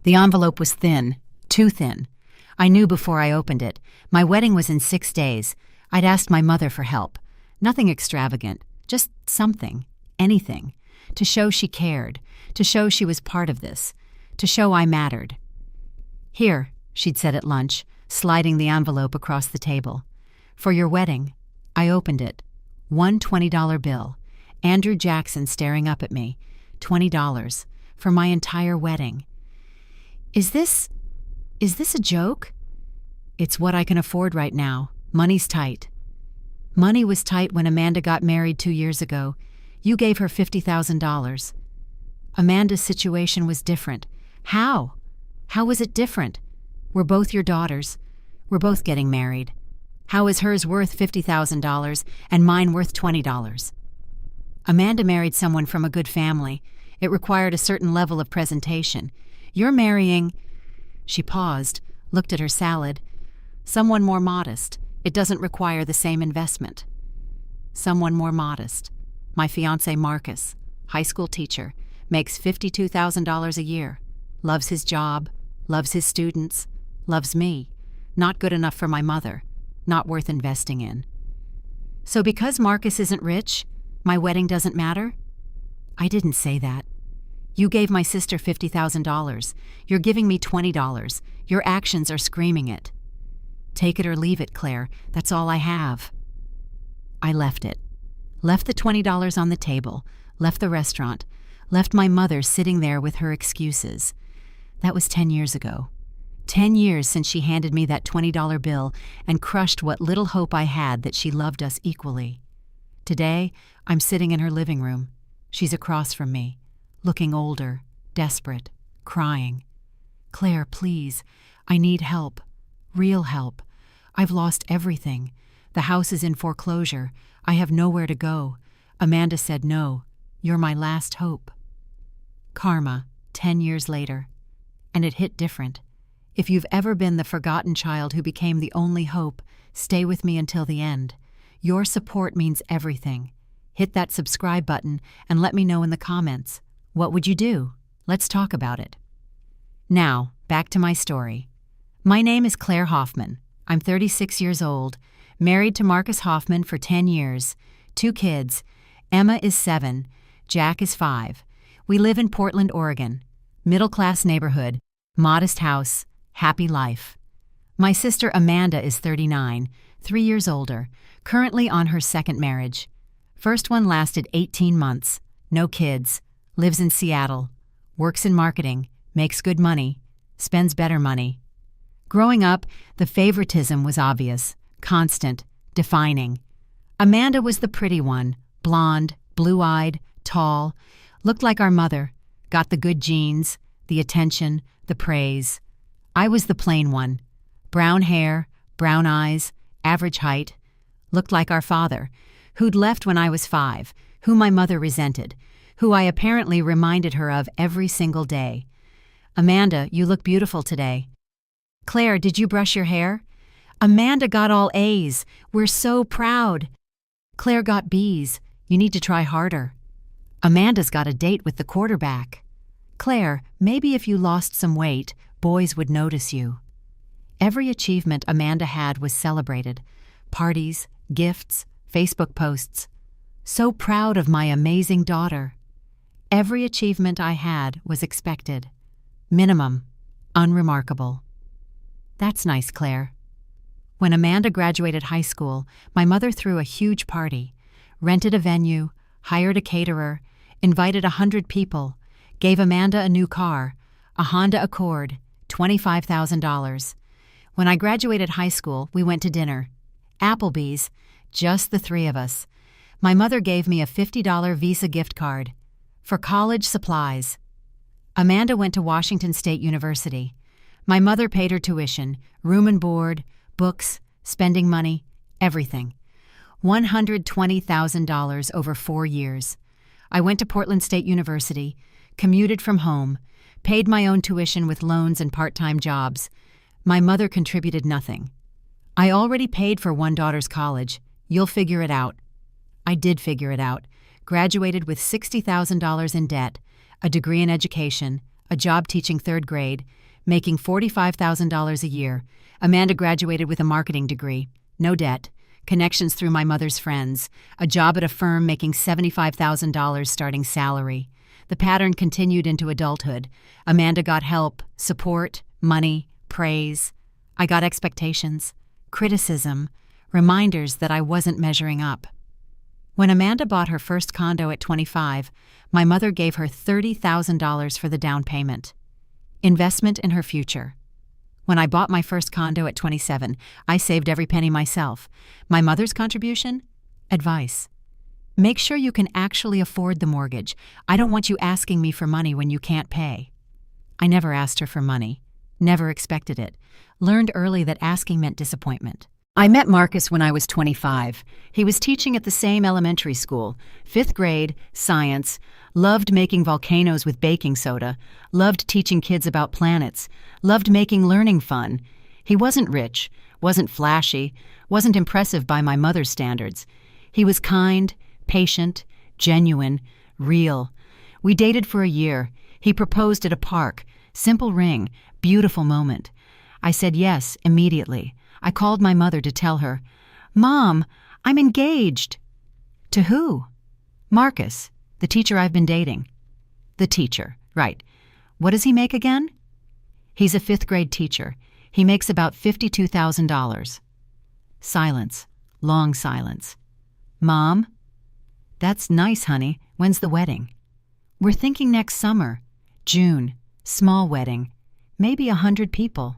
The envelope was thin, too thin. I knew before I opened it. My wedding was in 6 days. I'd asked my mother for help. Nothing extravagant, just something, anything, to show she cared, to show she was part of this, to show I mattered. "Here," she'd said at lunch, sliding the envelope across the table. "For your wedding." I opened it. One $20 bill. Andrew Jackson staring up at me. $20. For my entire wedding. Is this a joke? It's what I can afford right now. Money's tight. Money was tight when Amanda got married 2 years ago. You gave her $50,000. Amanda's situation was different. How? How was it different? We're both your daughters. We're both getting married. How is hers worth $50,000 and mine worth $20? Amanda married someone from a good family. It required a certain level of presentation. You're marrying... She paused, looked at her salad. Someone more modest. It doesn't require the same investment. Someone more modest. My fiancé Marcus, high school teacher, makes $52,000 a year. Loves his job, loves his students, loves me. Not good enough for my mother. Not worth investing in. So because Marcus isn't rich, my wedding doesn't matter? I didn't say that. You gave my sister $50,000. You're giving me $20. Your actions are screaming it. Take it or leave it, Claire. That's all I have. I left it. Left the $20 on the table. Left the restaurant. Left my mother sitting there with her excuses. That was 10 years ago. 10 years since she handed me that $20 bill and crushed what little hope I had that she loved us equally. Today, I'm sitting in her living room. She's across from me, looking older, desperate, crying. "Claire, please, I need help. Real help. I've lost everything. The house is in foreclosure. I have nowhere to go. Amanda said no. You're my last hope." Karma, 10 years later. And it hit different. If you've ever been the forgotten child who became the only hope, stay with me until the end. Your support means everything. Hit that subscribe button and let me know in the comments. What would you do? Let's talk about it. Now, back to my story. My name is Claire Hoffman. I'm 36 years old, married to Marcus Hoffman for 10 years, 2 kids. Emma is 7, Jack is 5. We live in Portland, Oregon. Middle-class neighborhood, modest house, happy life. My sister Amanda is 39, 3 years older, currently on her second marriage. First one lasted 18 months, no kids, lives in Seattle, works in marketing, makes good money, spends better money. Growing up, the favoritism was obvious, constant, defining. Amanda was the pretty one, blonde, blue-eyed, tall, looked like our mother, got the good genes, the attention, the praise. I was the plain one. Brown hair, brown eyes, average height. Looked like our father, who'd left when I was 5, who my mother resented, who I apparently reminded her of every single day. "Amanda, you look beautiful today." "Claire, did you brush your hair?" "Amanda got all A's. We're so proud." "Claire got B's. You need to try harder." "Amanda's got a date with the quarterback." "Claire, maybe if you lost some weight, boys would notice you." Every achievement Amanda had was celebrated. Parties, gifts, Facebook posts. So proud of my amazing daughter. Every achievement I had was expected. Minimum. Unremarkable. That's nice, Claire. When Amanda graduated high school, my mother threw a huge party, rented a venue, hired a caterer, invited 100 people, gave Amanda a new car, a Honda Accord, $25,000. When I graduated high school, we went to dinner. Applebee's, just the 3 of us. My mother gave me a $50 Visa gift card for college supplies. Amanda went to Washington State University. My mother paid her tuition, room and board, books, spending money, everything. $120,000 over 4 years. I went to Portland State University, commuted from home, paid my own tuition with loans and part-time jobs. My mother contributed nothing. I already paid for one daughter's college. You'll figure it out. I did figure it out. Graduated with $60,000 in debt, a degree in education, a job teaching third grade, making $45,000 a year. Amanda graduated with a marketing degree, no debt, connections through my mother's friends, a job at a firm making $75,000 starting salary. The pattern continued into adulthood. Amanda got help, support, money, praise. I got expectations, criticism, reminders that I wasn't measuring up. When Amanda bought her first condo at 25, my mother gave her $30,000 for the down payment. Investment in her future. When I bought my first condo at 27, I saved every penny myself. My mother's contribution? Advice. Make sure you can actually afford the mortgage. I don't want you asking me for money when you can't pay. I never asked her for money. Never expected it. Learned early that asking meant disappointment. I met Marcus when I was 25. He was teaching at the same elementary school, 5th grade, science, loved making volcanoes with baking soda, loved teaching kids about planets, loved making learning fun. He wasn't rich, wasn't flashy, wasn't impressive by my mother's standards. He was kind, patient, genuine, real. We dated for a year. He proposed at a park. Simple ring, beautiful moment. I said yes immediately. I called my mother to tell her, "Mom, I'm engaged." To who? Marcus, the teacher I've been dating. The teacher, right. What does he make again? He's a 5th grade teacher. He makes about $52,000. Silence. Long silence. Mom? That's nice, honey. When's the wedding? We're thinking next summer. June. Small wedding. Maybe 100 people.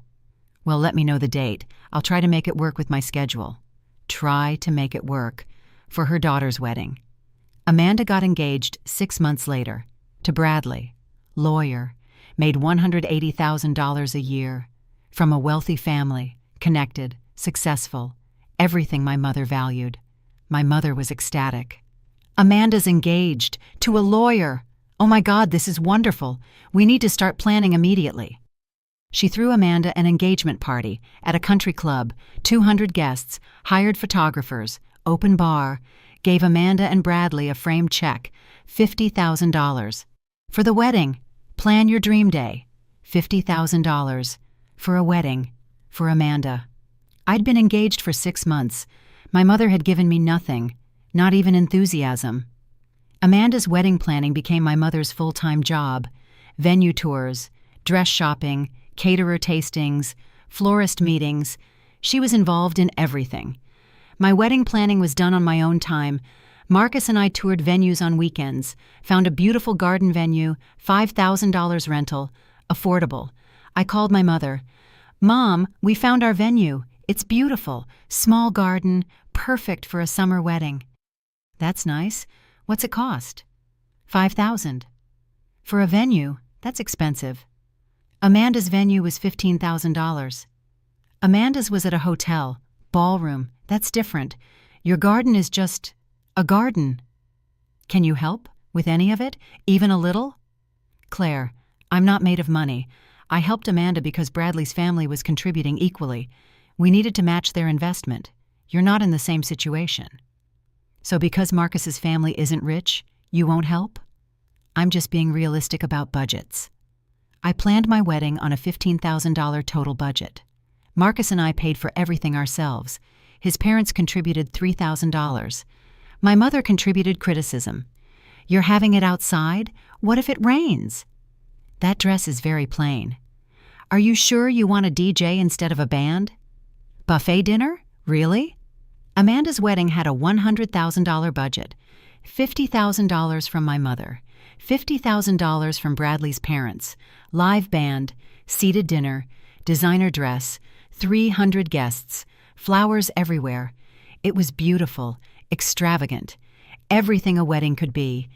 Well, let me know the date. I'll try to make it work with my schedule. Try to make it work. For her daughter's wedding. Amanda got engaged 6 months later. To Bradley. Lawyer. Made $180,000 a year. From a wealthy family. Connected. Successful. Everything my mother valued. My mother was ecstatic. Amanda's engaged. To a lawyer. Oh my God, this is wonderful. We need to start planning immediately. She threw Amanda an engagement party at a country club, 200 guests, hired photographers, open bar, gave Amanda and Bradley a framed check, $50,000. For the wedding, plan your dream day, $50,000. For a wedding, for Amanda. I'd been engaged for 6 months. My mother had given me nothing, not even enthusiasm. Amanda's wedding planning became my mother's full-time job. Venue tours, dress shopping, caterer tastings, florist meetings. She was involved in everything. My wedding planning was done on my own time. Marcus and I toured venues on weekends, found a beautiful garden venue, $5,000 rental, affordable. I called my mother. "Mom, we found our venue. It's beautiful, small garden, perfect for a summer wedding." "That's nice. What's it cost?" $5,000. For a venue, that's expensive. Amanda's venue was $15,000. Amanda's was at a hotel, ballroom. That's different. Your garden is just a garden. Can you help with any of it, even a little? Claire, I'm not made of money. I helped Amanda because Bradley's family was contributing equally. We needed to match their investment. You're not in the same situation. So because Marcus's family isn't rich, you won't help? I'm just being realistic about budgets. I planned my wedding on a $15,000 total budget. Marcus and I paid for everything ourselves. His parents contributed $3,000. My mother contributed criticism. "You're having it outside? What if it rains?" "That dress is very plain." "Are you sure you want a DJ instead of a band?" "Buffet dinner? Really?" Amanda's wedding had a $100,000 budget. $50,000 from my mother. $50,000 from Bradley's parents. Live band, seated dinner, designer dress, 300 guests, flowers everywhere. It was beautiful, extravagant, everything a wedding could be.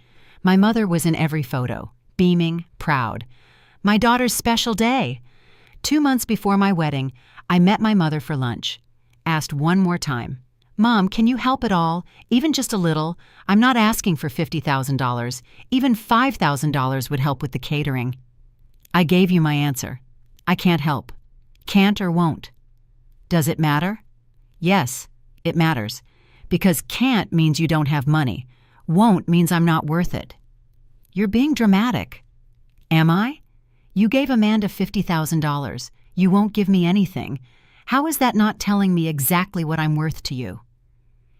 My mother was in every photo, beaming, proud. My daughter's special day. 2 months before my wedding, I met my mother for lunch. Asked one more time, "Mom, can you help at all? Even just a little? I'm not asking for $50,000. Even $5,000 would help with the catering." I gave you my answer. I can't help. Can't or won't. Does it matter? Yes, it matters. Because can't means you don't have money. Won't means I'm not worth it. You're being dramatic. Am I? You gave Amanda $50,000. You won't give me anything. How is that not telling me exactly what I'm worth to you?"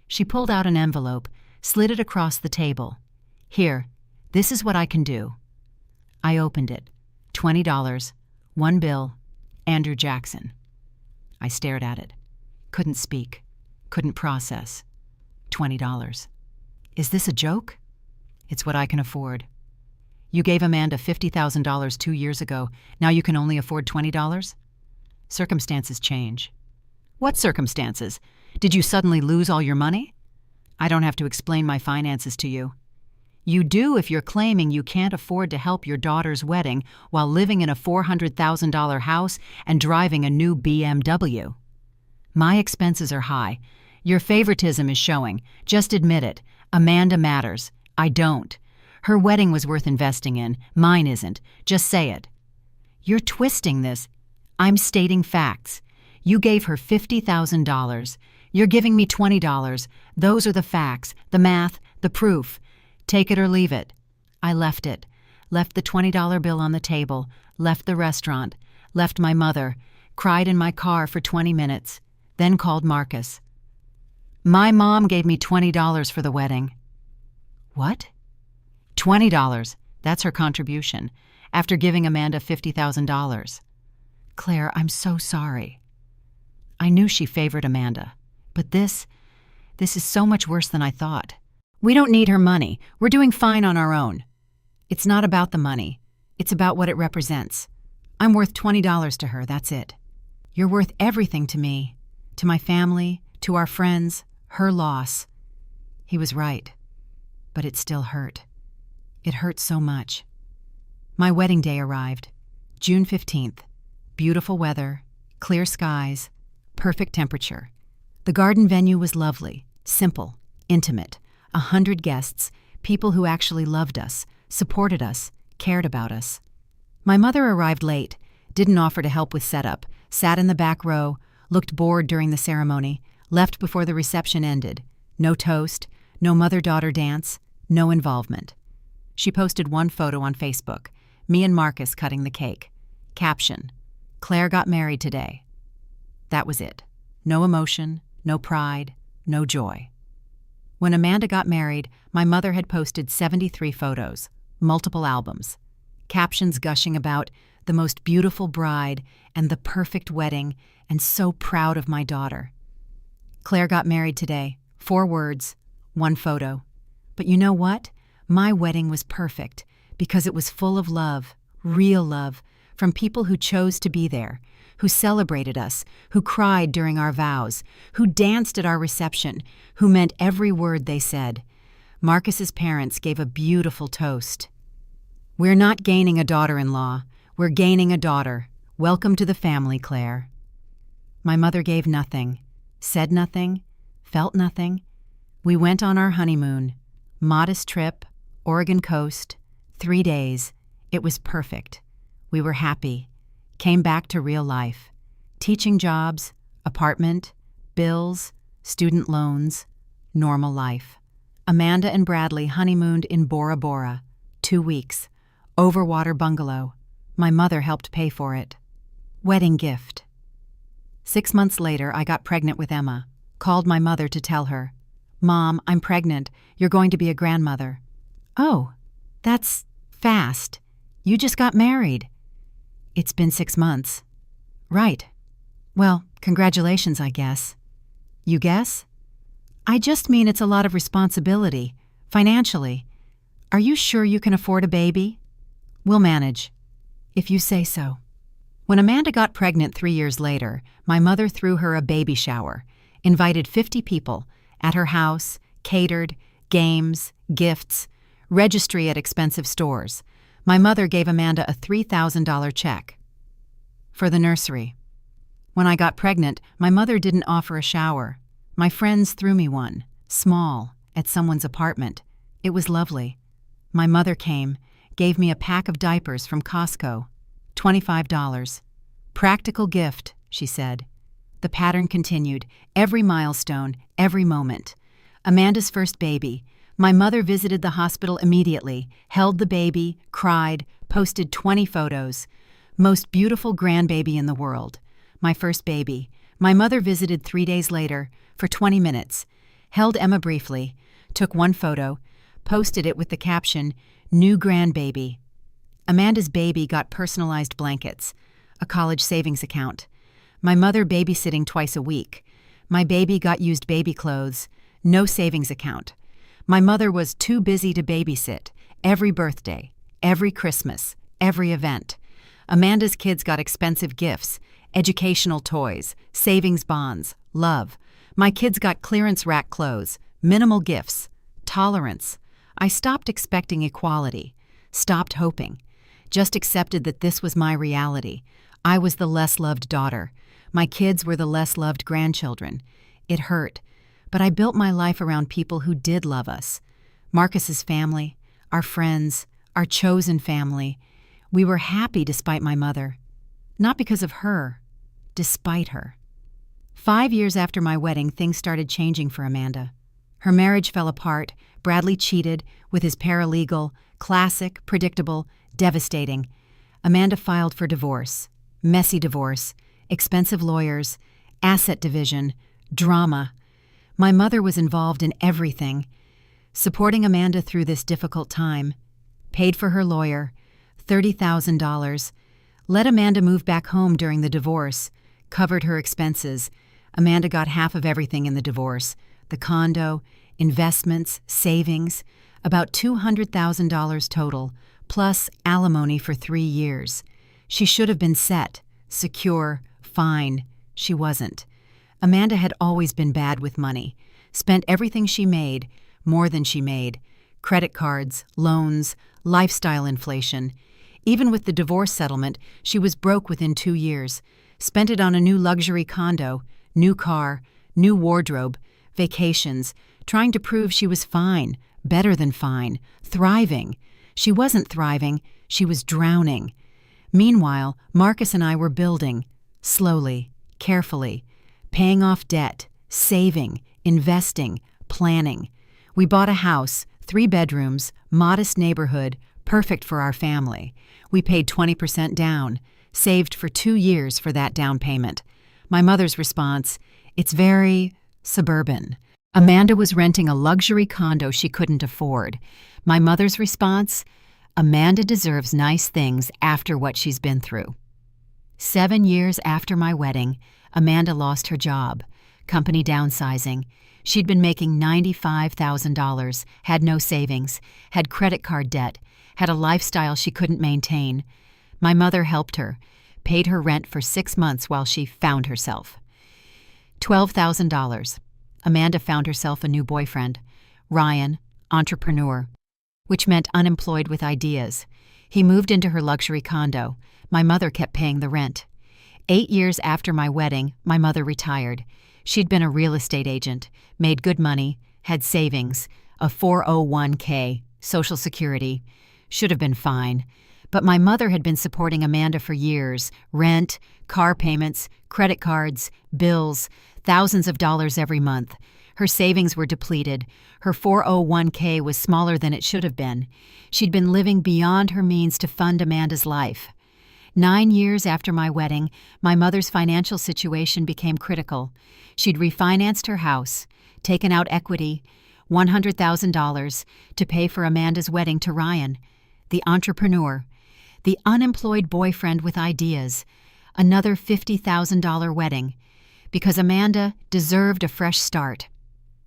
She pulled out an envelope, slid it across the table. "Here, this is what I can do." I opened it. $20, one bill, Andrew Jackson. I stared at it. Couldn't speak. Couldn't process. $20. Is this a joke? It's what I can afford. You gave Amanda $50,000 2 years ago. Now you can only afford $20? Circumstances change. What circumstances? Did you suddenly lose all your money? I don't have to explain my finances to you. You do if you're claiming you can't afford to help your daughter's wedding while living in a $400,000 house and driving a new BMW. My expenses are high. Your favoritism is showing. Just admit it. Amanda matters. I don't. Her wedding was worth investing in. Mine isn't. Just say it. You're twisting this. I'm stating facts. You gave her $50,000. You're giving me $20. Those are the facts, the math, the proof. Take it or leave it. I left it. Left the $20 bill on the table. Left the restaurant. Left my mother. Cried in my car for 20 minutes. Then called Marcus. My mom gave me $20 for the wedding. What? $20. That's her contribution, after giving Amanda $50,000. Claire, I'm so sorry. I knew she favored Amanda, but this is so much worse than I thought. We don't need her money. We're doing fine on our own. It's not about the money. It's about what it represents. I'm worth $20 to her, that's it. You're worth everything to me, to my family, to our friends, her loss. He was right, but it still hurt. It hurt so much. My wedding day arrived, June 15th. Beautiful weather, clear skies, perfect temperature. The garden venue was lovely, simple, intimate. 100 guests, people who actually loved us, supported us, cared about us. My mother arrived late, didn't offer to help with setup, sat in the back row, looked bored during the ceremony, left before the reception ended. No toast, no mother-daughter dance, no involvement. She posted one photo on Facebook, me and Marcus cutting the cake. Caption, Claire got married today. That was it. No emotion, no pride, no joy. When Amanda got married, my mother had posted 73 photos, multiple albums, captions gushing about the most beautiful bride and the perfect wedding, and so proud of my daughter. Claire got married today. 4 words, 1 photo. But you know what? My wedding was perfect because it was full of love, real love, from people who chose to be there, who celebrated us, who cried during our vows, who danced at our reception, who meant every word they said. Marcus's parents gave a beautiful toast. We're not gaining a daughter-in-law. We're gaining a daughter. Welcome to the family, Claire. My mother gave nothing, said nothing, felt nothing. We went on our honeymoon. Modest trip, Oregon coast, 3 days. It was perfect. We were happy. Came back to real life. Teaching jobs, apartment, bills, student loans, normal life. Amanda and Bradley honeymooned in Bora Bora, 2 weeks. Overwater bungalow. My mother helped pay for it. Wedding gift. 6 months later, I got pregnant with Emma. Called my mother to tell her. Mom, I'm pregnant. You're going to be a grandmother. Oh, that's fast. You just got married. It's been 6 months. Right. Well, congratulations, I guess. You guess? I just mean it's a lot of responsibility, financially. Are you sure you can afford a baby? We'll manage, if you say so. When Amanda got pregnant 3 years later, my mother threw her a baby shower, invited 50 people, at her house, catered, games, gifts, registry at expensive stores. My mother gave Amanda a $3,000 check. For the nursery. When I got pregnant, my mother didn't offer a shower. My friends threw me one, small, at someone's apartment. It was lovely. My mother came, gave me a pack of diapers from Costco. $25. Practical gift, she said. The pattern continued, every milestone, every moment. Amanda's first baby. My mother visited the hospital immediately, held the baby, cried, posted 20 photos. Most beautiful grandbaby in the world. My first baby. My mother visited 3 days later for 20 minutes, held Emma briefly, took one photo, posted it with the caption, "New grandbaby." Amanda's baby got personalized blankets, a college savings account. My mother babysitting twice a week. My baby got used baby clothes, no savings account. My mother was too busy to babysit, every birthday, every Christmas, every event. Amanda's kids got expensive gifts, educational toys, savings bonds, love. My kids got clearance rack clothes, minimal gifts, tolerance. I stopped expecting equality, stopped hoping, just accepted that this was my reality. I was the less loved daughter. My kids were the less loved grandchildren. It hurt, but I built my life around people who did love us. Marcus's family, our friends, our chosen family. We were happy despite my mother. Not because of her, despite her. 5 years after my wedding, things started changing for Amanda. Her marriage fell apart. Bradley cheated with his paralegal. Classic, predictable, devastating. Amanda filed for divorce. Messy divorce. Expensive lawyers. Asset division. Drama. My mother was involved in everything. Supporting Amanda through this difficult time. Paid for her lawyer. $30,000. Let Amanda move back home during the divorce. Covered her expenses. Amanda got half of everything in the divorce. The condo, investments, savings. About $200,000 total, plus alimony for 3 years. She should have been set, secure, fine. She wasn't. Amanda had always been bad with money. Spent everything she made, more than she made. Credit cards, loans, lifestyle inflation. Even with the divorce settlement, she was broke within 2 years. Spent it on a new luxury condo, new car, new wardrobe, vacations, trying to prove she was fine, better than fine, thriving. She wasn't thriving, she was drowning. Meanwhile, Marcus and I were building, slowly, carefully, paying off debt, saving, investing, planning. We bought a house, 3 bedrooms, modest neighborhood, perfect for our family. We paid 20% down, saved for 2 years for that down payment. My mother's response, "It's very suburban." Amanda was renting a luxury condo she couldn't afford. My mother's response, "Amanda deserves nice things after what she's been through." 7 years after my wedding, Amanda lost her job. Company downsizing. She'd been making $95,000, had no savings, had credit card debt, had a lifestyle she couldn't maintain. My mother helped her, paid her rent for 6 months while she found herself. $12,000. Amanda found herself a new boyfriend, Ryan, entrepreneur, which meant unemployed with ideas. He moved into her luxury condo. My mother kept paying the rent. 8 years after my wedding, my mother retired. She'd been a real estate agent, made good money, had savings, a 401k, Social Security. Should have been fine. But my mother had been supporting Amanda for years. Rent, car payments, credit cards, bills, thousands of dollars every month. Her savings were depleted. Her 401k was smaller than it should have been. She'd been living beyond her means to fund Amanda's life. 9 years after my wedding, my mother's financial situation became critical. She'd refinanced her house, taken out equity, $100,000, to pay for Amanda's wedding to Ryan, the entrepreneur, the unemployed boyfriend with ideas, another $50,000 wedding, because Amanda deserved a fresh start.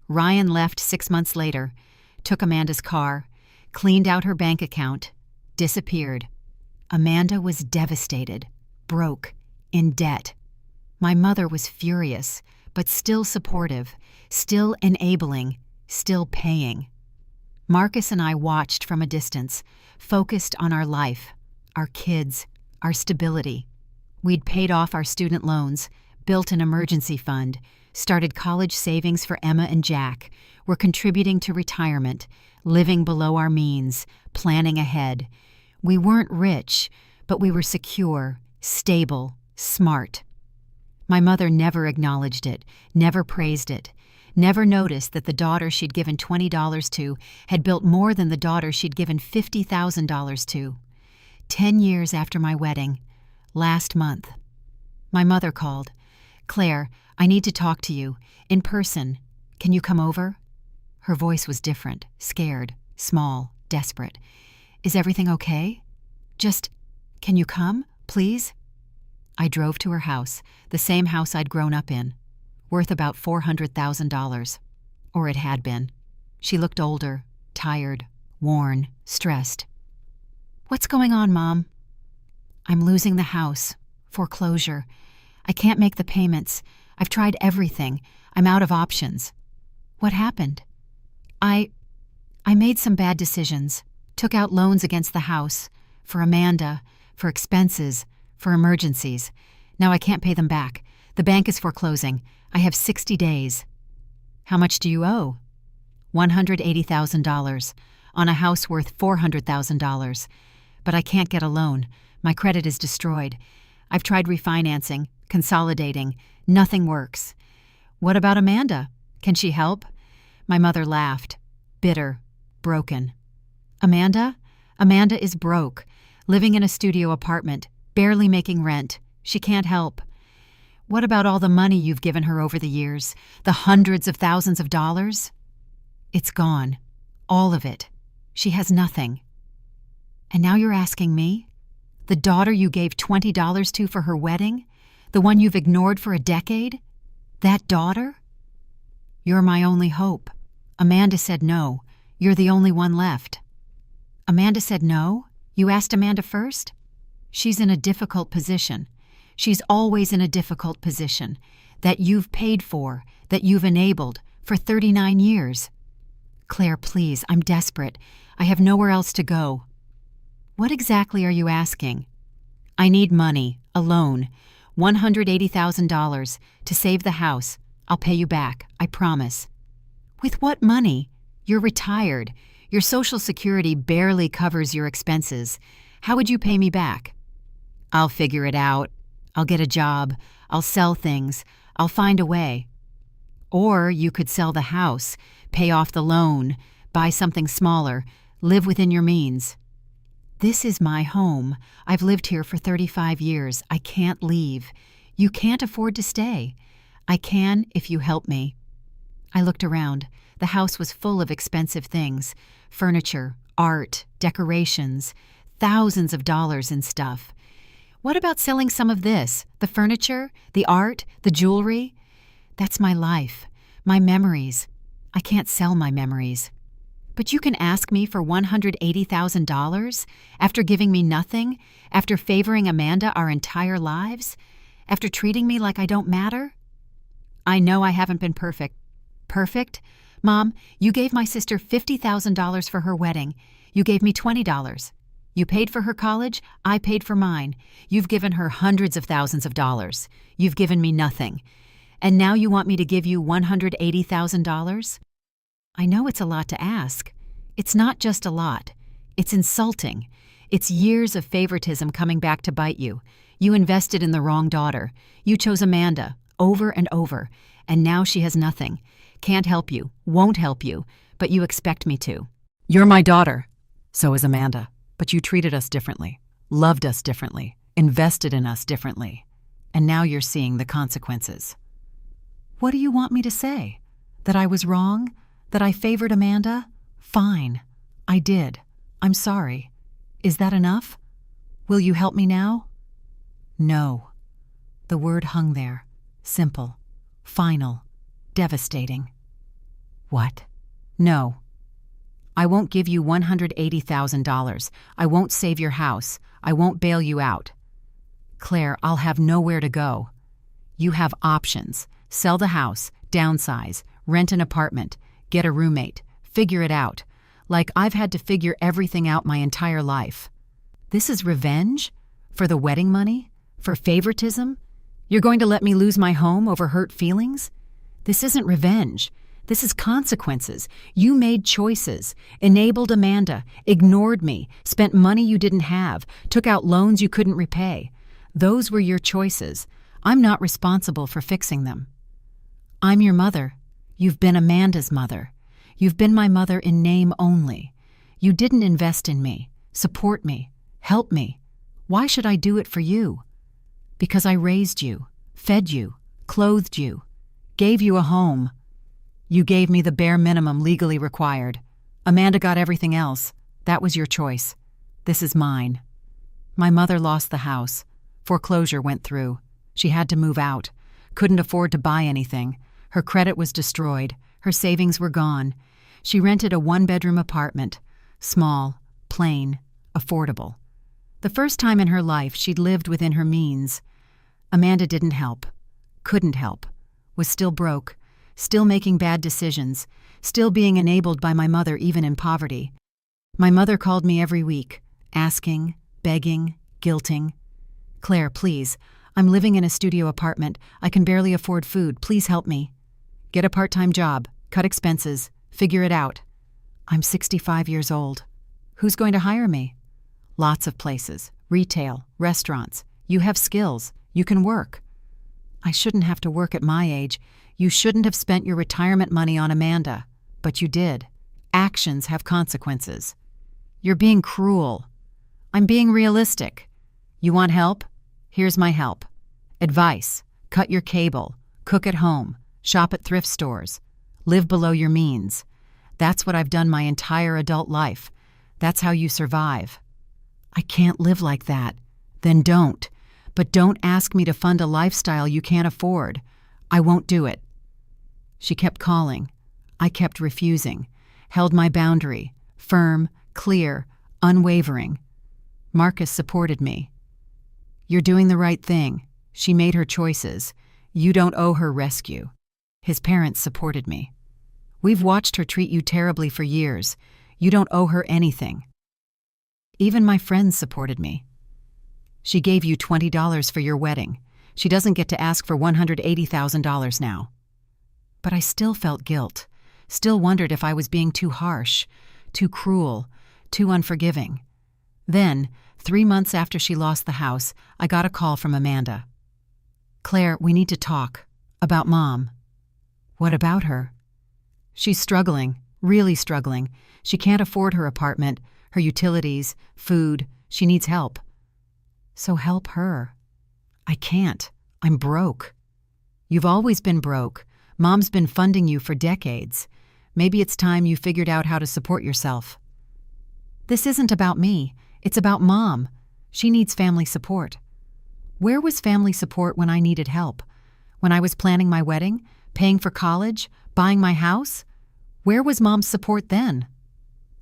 Ryan left 6 months later, took Amanda's car, cleaned out her bank account, disappeared. Amanda was devastated, broke, in debt. My mother was furious, but still supportive, still enabling, still paying. Marcus and I watched from a distance, focused on our life, our kids, our stability. We'd paid off our student loans, built an emergency fund, started college savings for Emma and Jack, were contributing to retirement, living below our means, planning ahead. We weren't rich, but we were secure, stable, smart. My mother never acknowledged it, never praised it, never noticed that the daughter she'd given $20 to had built more than the daughter she'd given $50,000 to. 10 years after my wedding, Last month. My mother called. "Claire, I need to talk to you. In person. Can you come over?" Her voice was different, scared, small, desperate. "Is everything okay? Just, can you come, please?" I drove to her house, the same house I'd grown up in, worth about $400,000. Or it had been. She looked older, tired, worn, stressed. "What's going on, Mom?" "I'm losing the house. Foreclosure. I can't make the payments. I've tried everything. I'm out of options." "What happened?" I made some bad decisions. Took out loans against the house. For Amanda. For expenses. For emergencies. Now I can't pay them back. The bank is foreclosing. I have 60 days. "How much do you owe?" $180,000. On a house worth $400,000. But I can't get a loan. My credit is destroyed. I've tried refinancing, consolidating. Nothing works. "What about Amanda? Can she help?" My mother laughed. Bitter. Broken. "Amanda? Amanda is broke. Living in a studio apartment. Barely making rent. She can't help." "What about all the money you've given her over the years? The hundreds of thousands of dollars?" "It's gone. All of it. She has nothing." "And now you're asking me? The daughter you gave $20 to for her wedding? The one you've ignored for a decade? That daughter?" "You're my only hope. Amanda said no. You're the only one left." "Amanda said no? You asked Amanda first?" "She's in a difficult position. She's always in a difficult position. That you've paid for, that you've enabled, for 39 years. "Claire, please, I'm desperate. I have nowhere else to go." "What exactly are you asking?" "I need money, a loan, $180,000, to save the house. I'll pay you back, I promise." "With what money? You're retired. Your Social Security barely covers your expenses. How would you pay me back?" "I'll figure it out. I'll get a job. I'll sell things. I'll find a way." "Or you could sell the house, pay off the loan, buy something smaller, live within your means." "This is my home. I've lived here for 35 years. I can't leave. You can't afford to stay. I can if you help me." I looked around. The house was full of expensive things. Furniture, art, decorations, thousands of dollars in stuff. "What about selling some of this? The furniture, the art, the jewelry?" "That's my life, my memories. I can't sell my memories." "But you can ask me for $180,000 after giving me nothing, after favoring Amanda our entire lives, after treating me like I don't matter?" "I know I haven't been perfect." "Perfect? Mom, you gave my sister $50,000 for her wedding. You gave me $20. You paid for her college, I paid for mine. You've given her hundreds of thousands of dollars. You've given me nothing. And now you want me to give you $180,000? I know it's a lot to ask. It's not just a lot. It's insulting. It's years of favoritism coming back to bite you. You invested in the wrong daughter. You chose Amanda, over and over, and now she has nothing. Can't help you, won't help you, but you expect me to." "You're my daughter. So is Amanda. But you treated us differently, loved us differently, invested in us differently. And now you're seeing the consequences." "What do you want me to say? That I was wrong? That I favored Amanda? Fine. I did. I'm sorry. Is that enough? Will you help me now?" "No." The word hung there. Simple. Final. Devastating. "What?" "No. I won't give you $180,000. I won't save your house. I won't bail you out. Claire, I'll have nowhere to go. You have options. Sell the house, downsize, rent an apartment, get a roommate, figure it out. Like I've had to figure everything out my entire life. This is revenge? For the wedding money? For favoritism? You're going to let me lose my home over hurt feelings? This isn't revenge. This is consequences. You made choices, enabled Amanda, ignored me, spent money you didn't have, took out loans you couldn't repay. Those were your choices. I'm not responsible for fixing them. I'm your mother. You've been Amanda's mother. You've been my mother in name only. You didn't invest in me, support me, help me. Why should I do it for you? Because I raised you, fed you, clothed you, gave you a home. You gave me the bare minimum legally required. Amanda got everything else. That was your choice. This is mine. My mother lost the house. Foreclosure went through. She had to move out. Couldn't afford to buy anything. Her credit was destroyed. Her savings were gone. She rented a one-bedroom apartment. Small, plain, affordable. The first time in her life she'd lived within her means. Amanda didn't help. Couldn't help. Was still broke. Still making bad decisions. Still being enabled by my mother even in poverty. My mother called me every week, asking, begging, guilting. Claire, please. I'm living in a studio apartment. I can barely afford food. Please help me. Get a part-time job. Cut expenses. Figure it out. I'm 65 years old. Who's going to hire me? Lots of places. Retail, restaurants. You have skills. You can work. I shouldn't have to work at my age. You shouldn't have spent your retirement money on Amanda. But you did. Actions have consequences. You're being cruel. I'm being realistic. You want help? Here's my help. Advice. Cut your cable. Cook at home. Shop at thrift stores. Live below your means. That's what I've done my entire adult life. That's how you survive. I can't live like that. Then don't. But don't ask me to fund a lifestyle you can't afford. I won't do it. She kept calling. I kept refusing. Held my boundary. Firm, clear, unwavering. Marcus supported me. You're doing the right thing. She made her choices. You don't owe her rescue. His parents supported me. We've watched her treat you terribly for years. You don't owe her anything. Even my friends supported me. She gave you $20 for your wedding. She doesn't get to ask for $180,000 now. But I still felt guilt, still wondered if I was being too harsh, too cruel, too unforgiving. Then, 3 months after she lost the house, I got a call from Amanda. Claire, we need to talk. About Mom. What about her? She's struggling, really struggling. She can't afford her apartment, her utilities, food. She needs help. So help her. I can't. I'm broke. You've always been broke. Mom's been funding you for decades. Maybe it's time you figured out how to support yourself. This isn't about me. It's about Mom. She needs family support. Where was family support when I needed help? When I was planning my wedding, paying for college, buying my house? Where was Mom's support then?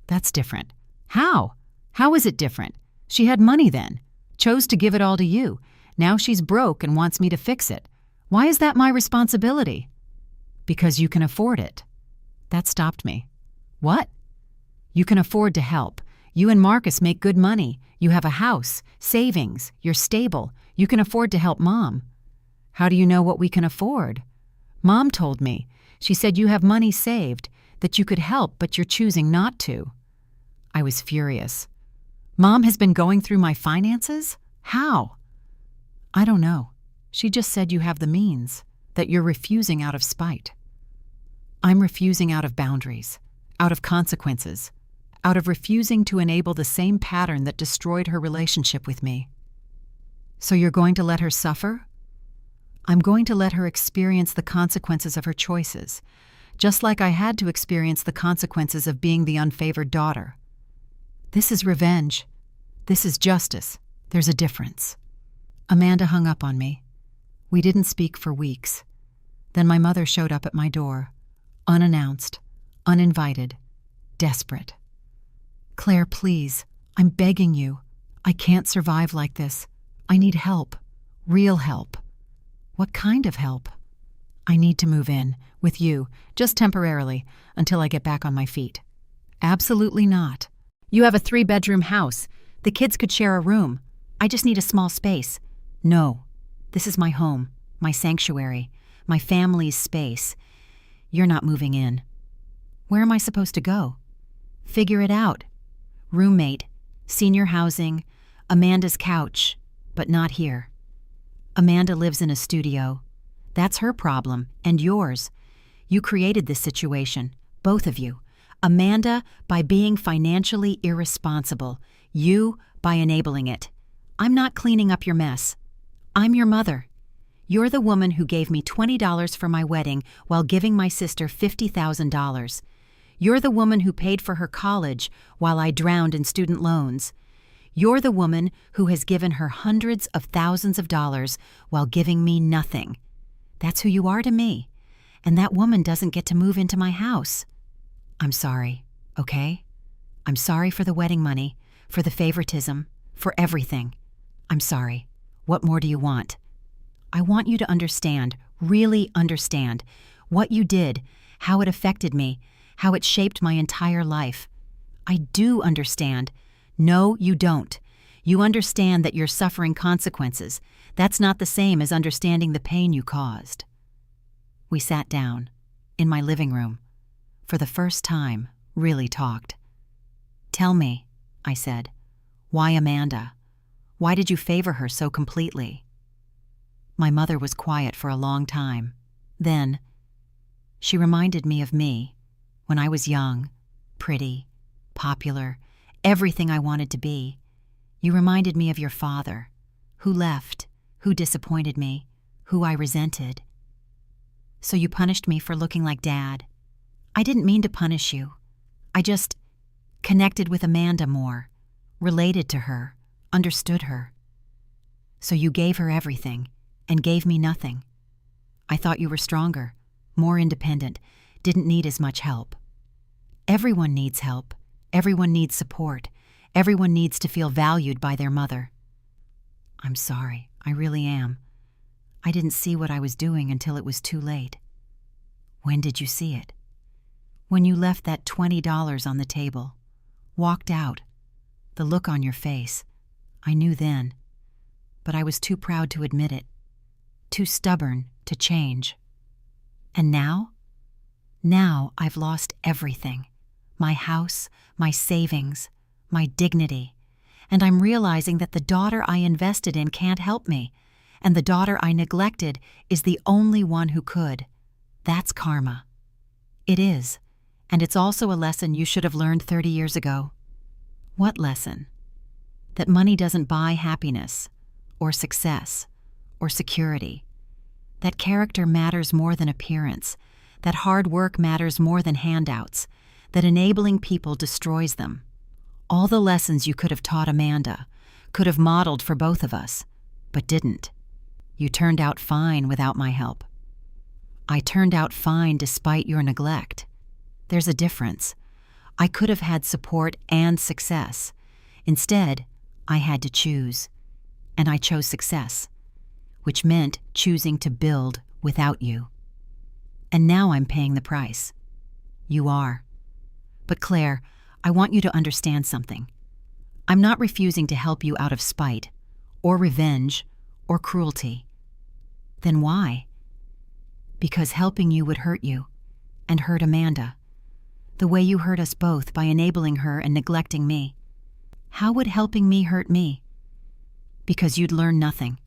That's different. How? How is it different? She had money then, chose to give it all to you. Now she's broke and wants me to fix it. Why is that my responsibility? Because you can afford it. That stopped me. What? You can afford to help. You and Marcus make good money. You have a house, savings, you're stable. You can afford to help Mom. How do you know what we can afford? Mom told me. She said you have money saved, that you could help, but you're choosing not to. I was furious. Mom has been going through my finances? How? I don't know. She just said you have the means, that you're refusing out of spite. I'm refusing out of boundaries, out of consequences, out of refusing to enable the same pattern that destroyed her relationship with me. So you're going to let her suffer? I'm going to let her experience the consequences of her choices, just like I had to experience the consequences of being the unfavored daughter. This is revenge. This is justice. There's a difference. Amanda hung up on me. We didn't speak for weeks. Then my mother showed up at my door, unannounced, uninvited, desperate. Claire, please, I'm begging you. I can't survive like this. I need help. Real help. What kind of help? I need to move in, with you, just temporarily, until I get back on my feet. Absolutely not. You have a 3-bedroom house. The kids could share a room. I just need a small space. No. This is my home, my sanctuary, my family's space. You're not moving in. Where am I supposed to go? Figure it out. Roommate, senior housing, Amanda's couch, but not here. Amanda lives in a studio. That's her problem, and yours. You created this situation, both of you. Amanda by being financially irresponsible. You by enabling it. I'm not cleaning up your mess. I'm your mother. You're the woman who gave me $20 for my wedding while giving my sister $50,000. You're the woman who paid for her college while I drowned in student loans. You're the woman who has given her hundreds of thousands of dollars while giving me nothing. That's who you are to me, and that woman doesn't get to move into my house. I'm sorry, okay? I'm sorry for the wedding money, for the favoritism, for everything. I'm sorry. What more do you want? I want you to understand, really understand, what you did, how it affected me, how it shaped my entire life. I do understand. No, you don't. You understand that you're suffering consequences. That's not the same as understanding the pain you caused. We sat down, in my living room. For the first time, really talked. Tell me, I said, why Amanda? Why did you favor her so completely? My mother was quiet for a long time. Then, she reminded me of me, when I was young, pretty, popular, everything I wanted to be. You reminded me of your father, who left, who disappointed me, who I resented. So you punished me for looking like Dad. I didn't mean to punish you. I just connected with Amanda more, related to her, understood her. So you gave her everything and gave me nothing. I thought you were stronger, more independent, didn't need as much help. Everyone needs help. Everyone needs support. Everyone needs to feel valued by their mother. I'm sorry, I really am. I didn't see what I was doing until it was too late. When did you see it? When you left that $20 on the table, walked out, the look on your face. I knew then, but I was too proud to admit it, too stubborn to change. And now? Now I've lost everything. My house, my savings, my dignity. And I'm realizing that the daughter I invested in can't help me, and the daughter I neglected is the only one who could. That's karma. It is, and it's also a lesson you should have learned 30 years ago. What lesson? That money doesn't buy happiness, or success, or security. That character matters more than appearance, that hard work matters more than handouts, that enabling people destroys them. All the lessons you could have taught Amanda, could have modeled for both of us, but didn't. You turned out fine without my help. I turned out fine despite your neglect. There's a difference. I could have had support and success. Instead, I had to choose. And I chose success, which meant choosing to build without you. And now I'm paying the price. You are. But Claire, I want you to understand something. I'm not refusing to help you out of spite, or revenge, or cruelty. Then why? Because helping you would hurt you, and hurt Amanda, the way you hurt us both by enabling her and neglecting me. How would helping me hurt me? Because you'd learn nothing.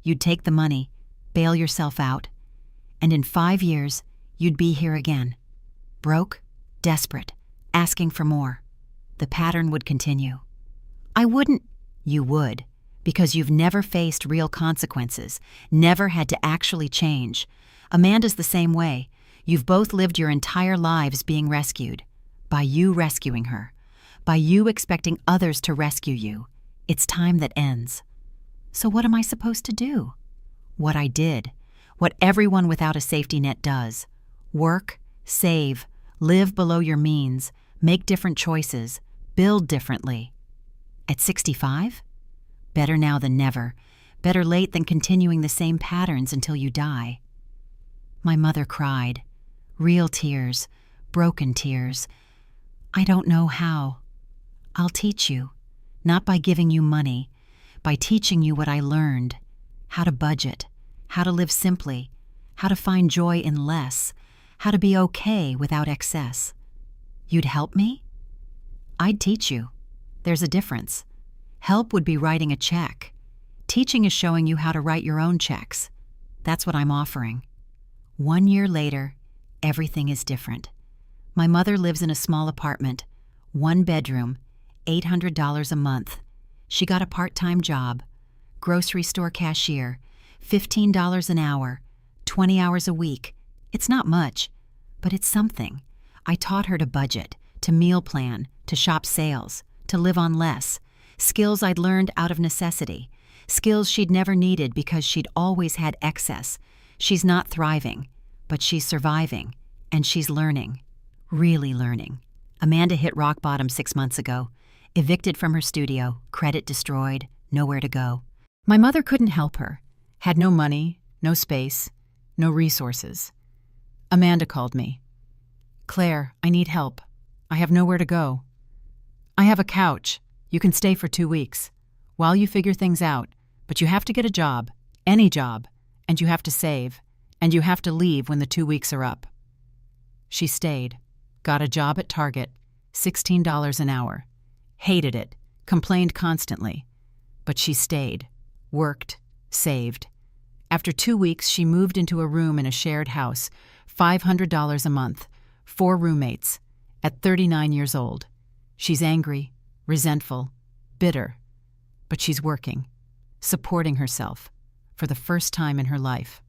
You'd take the money, bail yourself out, and in 5 years, you'd be here again. Broke, desperate, asking for more. The pattern would continue. I wouldn't. You would, because you've never faced real consequences, never had to actually change. Amanda's the same way. You've both lived your entire lives being rescued. By you rescuing her. By you expecting others to rescue you. It's time that ends. So what am I supposed to do? What I did. What everyone without a safety net does. Work, save, live below your means, make different choices, build differently. At 65? Better now than never. Better late than continuing the same patterns until you die. My mother cried. Real tears, broken tears. I don't know how. I'll teach you, not by giving you money, by teaching you what I learned, how to budget, how to live simply, how to find joy in less, how to be okay without excess. You'd help me? I'd teach you. There's a difference. Help would be writing a check. Teaching is showing you how to write your own checks. That's what I'm offering. 1 year later, everything is different. My mother lives in a small apartment, 1 bedroom, $800 a month. She got a part-time job. grocery store cashier, $15 an hour, 20 hours a week. It's not much, but it's something. I taught her to budget, to meal plan, to shop sales, to live on less. Skills I'd learned out of necessity. Skills she'd never needed because she'd always had excess. She's not thriving, but she's surviving, and she's learning. Really learning. Amanda hit rock bottom 6 months ago. Evicted from her studio, credit destroyed, nowhere to go. My mother couldn't help her. Had no money, no space, no resources. Amanda called me. "Claire, I need help. I have nowhere to go. I have a couch. You can stay for 2 weeks. While you figure things out, but you have to get a job, any job, and you have to save, and you have to leave when the 2 weeks are up." She stayed, got a job at Target, $16 an hour. Hated it, complained constantly. But she stayed, worked, saved. After 2 weeks, she moved into a room in a shared house, $500 a month, 4 roommates, at 39 years old. She's angry, resentful, bitter, but she's working, supporting herself, for the first time in her life.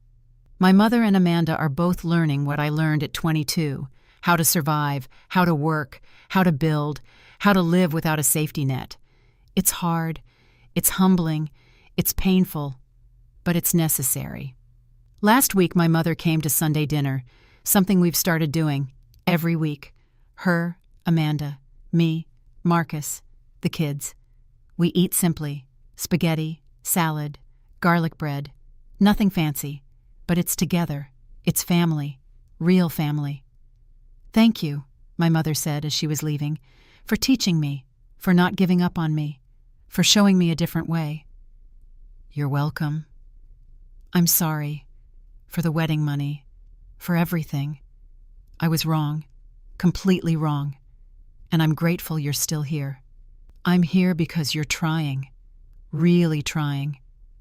My mother and Amanda are both learning what I learned at 22, how to survive, how to work, how to build, how to live without a safety net. It's hard, it's humbling, it's painful, but it's necessary. Last week, my mother came to Sunday dinner, something we've started doing every week. Her, Amanda, me, Marcus, the kids. We eat simply, spaghetti, salad, garlic bread, nothing fancy, but it's together, it's family, real family. "Thank you," my mother said as she was leaving, "for teaching me, for not giving up on me, for showing me a different way." "You're welcome. I'm sorry for the wedding money, for everything. I was wrong, completely wrong, and I'm grateful you're still here. I'm here because you're trying, really trying.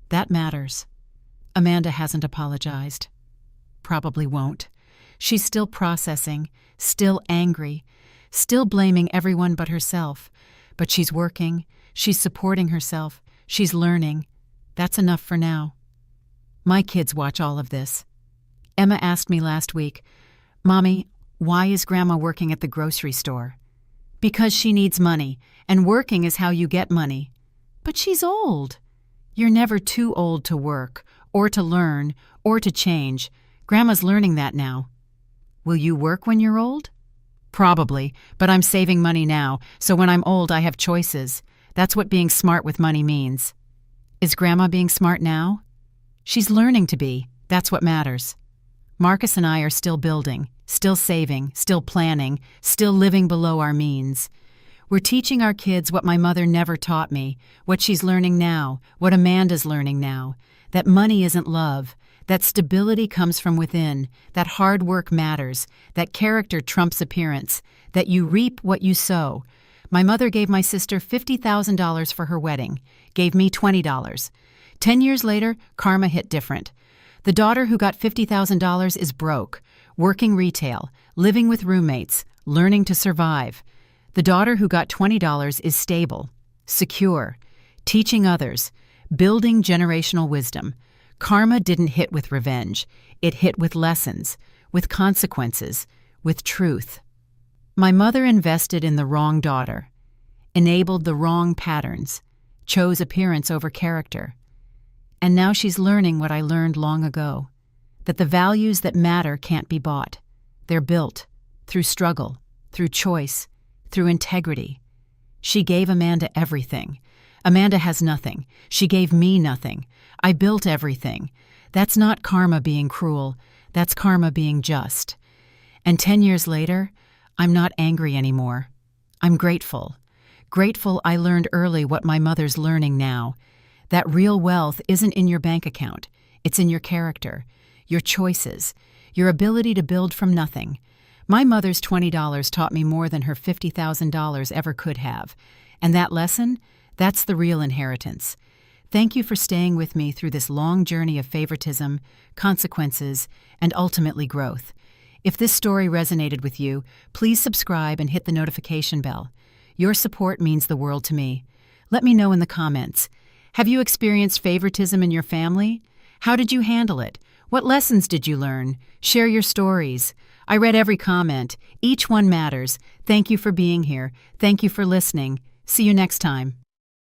That matters." Amanda hasn't apologized. Probably won't. She's still processing, still angry, still blaming everyone but herself. But she's working, she's supporting herself, she's learning. That's enough for now. My kids watch all of this. Emma asked me last week, "Mommy, why is Grandma working at the grocery store?" "Because she needs money, and working is how you get money." "But she's old." "You're never too old to work, or to learn, or to change. Grandma's learning that now." "Will you work when you're old?" "Probably, but I'm saving money now, so when I'm old I have choices. That's what being smart with money means." "Is Grandma being smart now?" "She's learning to be. That's what matters." Marcus and I are still building, still saving, still planning, still living below our means. We're teaching our kids what my mother never taught me, what she's learning now, what Amanda's learning now, that money isn't love, that stability comes from within, that hard work matters, that character trumps appearance, that you reap what you sow. My mother gave my sister $50,000 for her wedding, gave me $20. 10 years later, karma hit different. The daughter who got $50,000 is broke, working retail, living with roommates, learning to survive. The daughter who got $20 is stable, secure, teaching others, building generational wisdom. Karma didn't hit with revenge. It hit with lessons, with consequences, with truth. My mother invested in the wrong daughter, enabled the wrong patterns, chose appearance over character. And now she's learning what I learned long ago, that the values that matter can't be bought. They're built through struggle, through choice, through integrity. She gave Amanda everything. Amanda has nothing. She gave me nothing. I built everything. That's not karma being cruel. That's karma being just. And 10 years later, I'm not angry anymore. I'm grateful. Grateful I learned early what my mother's learning now. That real wealth isn't in your bank account. It's in your character, your choices, your ability to build from nothing. My mother's $20 taught me more than her $50,000 ever could have. And that lesson, that's the real inheritance. Thank you for staying with me through this long journey of favoritism, consequences, and ultimately growth. If this story resonated with you, please subscribe and hit the notification bell. Your support means the world to me. Let me know in the comments. Have you experienced favoritism in your family? How did you handle it? What lessons did you learn? Share your stories. I read every comment. Each one matters. Thank you for being here. Thank you for listening. See you next time.